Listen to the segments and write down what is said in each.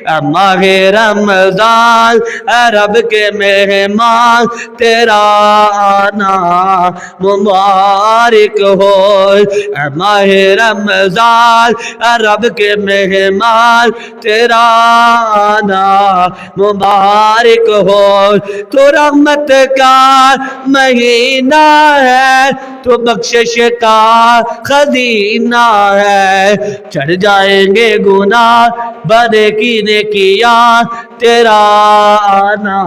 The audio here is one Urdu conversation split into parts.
ماہ رمضان رب کے مہمان تیرا آنا مبارک ہو ماہ رمضان رب کے مہمان تیرا آنا مبارک ہو تو رحمت کا مہینہ ہے تو بخشش کا خزینہ ہے چڑھ جائیں گے گناہ بدے کی کیا تیرا آنا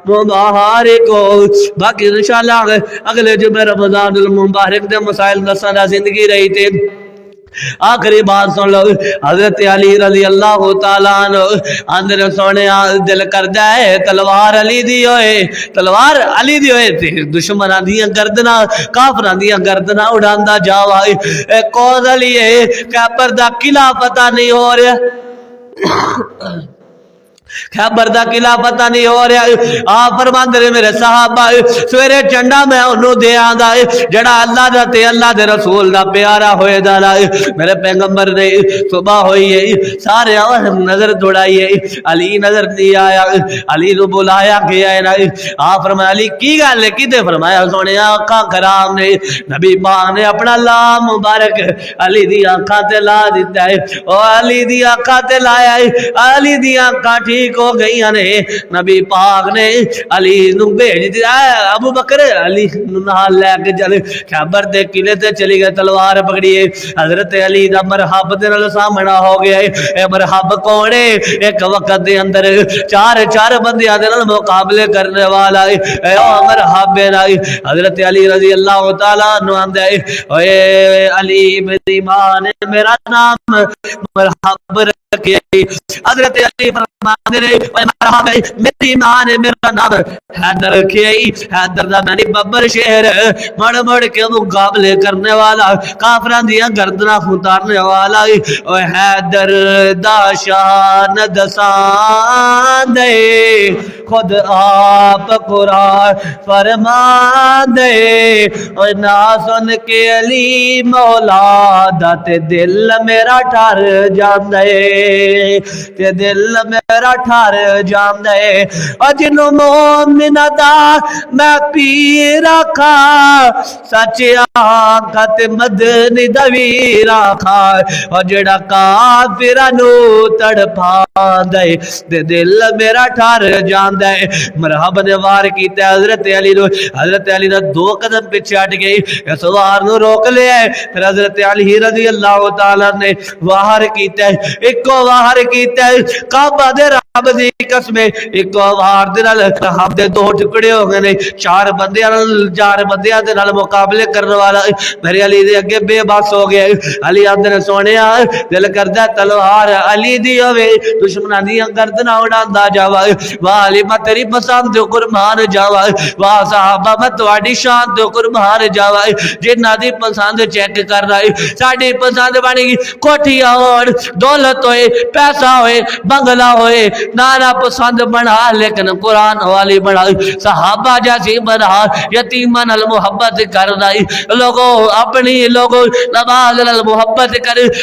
مبارک ہو باقی انشاءاللہ اگلے جمعہ رمضان المبارک دے مسائل دسنا زندگی رہی تھی آخری بات سن لو حضرت علی رضی اللہ تعالیٰ عنہ اندر سونے دل کر جائے تلوار علی دی ہوئے تلوار علی دی ہوئے تھے دشمناں دیاں گردنا کافراں دیاں گردنا اڑاندا جاوا کون علی ہے کہ پردہ قلعہ پتہ نہیں ہو رہا خیبر دا قلعہ پتہ نہیں ہو رہا آپ فرماندے نے میرے صحابہ سویرے چنڈا میں انہوں دے آندا جڑا اللہ دا تے اللہ دے رسول دا پیارا ہوئے دا میرے پیغمبر نے صبح ہوئی ہے سارے نظر دوڑائی ہے علی نظر نہیں آیا علی نو بلایا گیا ہے آپ فرمایا علی کی گل ہے کدے فرمایا سونے آقا کرام نے نبی پاک نے اپنا لا مبارک علی دی آنکھاں تے لا دیتا ہے او علی دی آنکھاں تے لایا ہے علی دی آنکھاں ٹھیک ہو گئی نے نبی پاک نے علی نو بھیج دیا ابو بکر علی نال لے کے چلے خیبر دے قلعے تے چلی گئے تلوار پکڑی حضرت علی دا مرحب دے نال سامنا ہو گیا اے مرحب کون ہے ایک وقت دے اندر چار بندیاں دے نال مقابلے کرنے والا اے مرحب نائی حضرت علی رضی اللہ تعالیٰ عنہ آندے اے علی میری ماں نے میرا نام مرحب رکھے حضرت علی فرماتے ہیں مرحبا میری ماں نے میرا نام حیدر رکھے حیدر دا میں ببر شہر مڑ مڑ کے مقابلے کرنے والا کافران دیا گردنا اتارنے والا او حیدر دا شان دسان دے خود آپ قرآن فرمان دے اور نہ سن کے علی مولا دا تے دل میرا ٹھر جان دے تے دل میرا ٹھر جان دے اور جنوں مومن دا میں پی رکھا سچ آنکھا تے مدنی دوی رکھا اور جڑا کافرانو تڑپا دے تے دل میرا ٹھر جان دے مرحبا نے وار کیتا حضرت علی نے دو قدم پیچھے ہٹ گئی اس وار نو روک لیا پھر حضرت علی رضی اللہ تعالی نے وار کیتا ایک وار کیتا کعبہ دے رب دی قسم ایک وار دے نال رب دے دو ٹکڑے ہو گئے چار بندیاں دے نال مقابلے کرنے والا میرے علی دے اگے بے بس ہو گیا علی اندر سونیا دل کردا تلوار علی دی ہوے دشمناں دی گردناں اڑاندا جاوا واہ علی میں تیری پسند دے قربان جاوا واہ صحابہ میں تواڈی شان دے قربان جاوا جنہاں دی پسند چیک کر رہا ہے ساڈی پسند بن گئی کوٹھیاں ہون دولت ہوئے پیسہ ہوئے بنگلہ ہوئے نانا پسند بنا لیکن قرآن والی بنا صحابہ جیسی بنا یتیمن المحبت کر رہی لوگوں اپنی لوگوں نماز المحبت کر